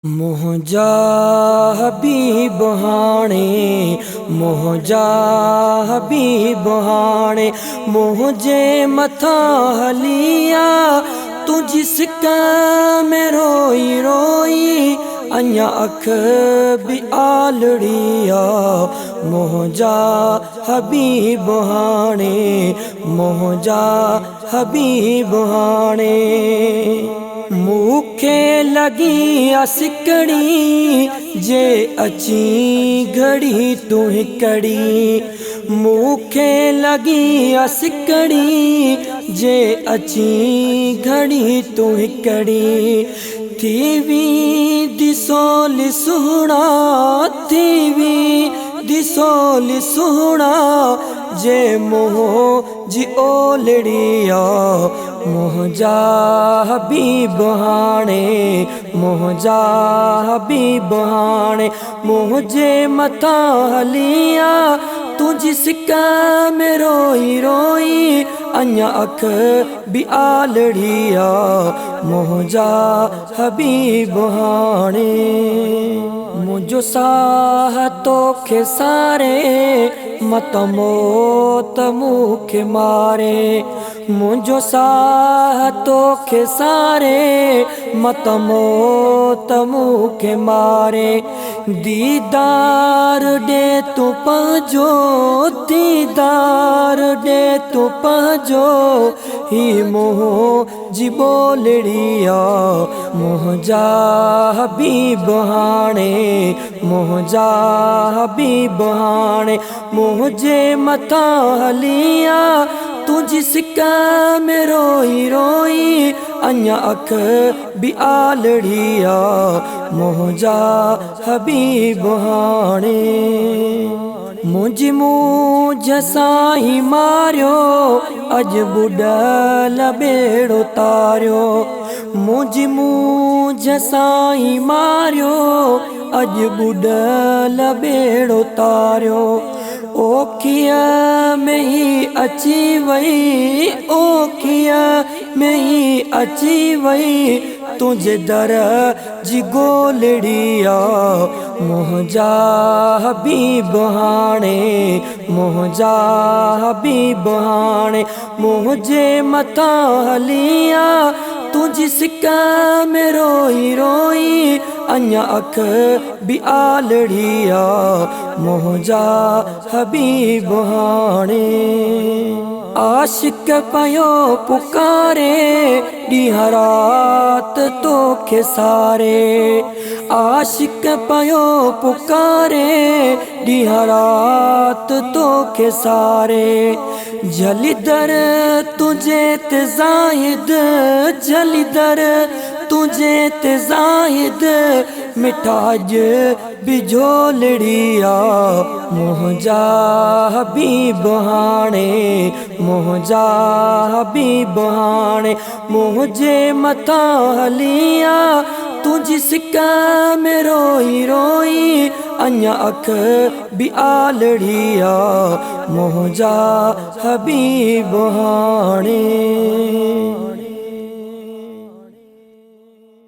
मोहजा हबीब हाणे मोहजा हबीब हाणे मोहजे मथा हलिया तू जिस में रोई रोई अञा अख भी आलड़िया मोहजा हबीब हाणे मोहजा हबीब हाणे मूंखे लगी सिकड़ी जे अची घड़ी तू हिकड़ी मूंखे लगी सिकड़ी जे अची घड़ी तू हिकड़ी थीवी दिसोली सुहणा थीवी दिसोली सुहणा जे मोह जी ओलड़िया मोहजा हबीब हाणे मोहजा हबीब हाणे मोहजे मथा हलिया तू जिस में रोई रोई अञा अख भी आलड़िया मोहजा हबीब हाणे मुझो साह तोखे सारे मत मौत मूंखे मारे मुझो साह तोखे सारे मत मौत मूंखे मारे दीदार दे तू पंहिंजो दीदार दे तू पंहिंजो ही मोह जी बोलड़िया मोहजा हबीब हाणे मोहजा हबीब हाणे मोहजे मथा हलिया तू जिस में रोई रोई अञा अख भी आलड़िया मोहजा हबीब हाणे मुझ मूझ साई मारियो अज बुडल बेड़ो तारियो मुझ मूझ साई मारियो अज बुडल बेड़ो तारियो ओखिया में ही अची वई ओखिया में ही अची वई तुझे दर जी गोलड़िया मोहजा हबीब हाणे मोहजा हबीब हाणे मोहजे मथा हलिया तू जिस में रोई रोई अञा अख भी आलड़िया मोहजा हबीब हाणे आशिक पयो पुकारे ॾींहं राति तोखे सारे आशिक पयो पुकारे ॾींहं राति तोखे सारे जलिदर तुझे ते ज़ाहिद जलिदर तुझे ते ज़ाहिद मिठाज बिझोलड़िया मोहजा हबीब हाणे मोहजा हबीब हाणे मोहजे मथा हलिया तू जिस में रोई रोई अञा अख भी आलड़िया मोहजा हबीब हाणे।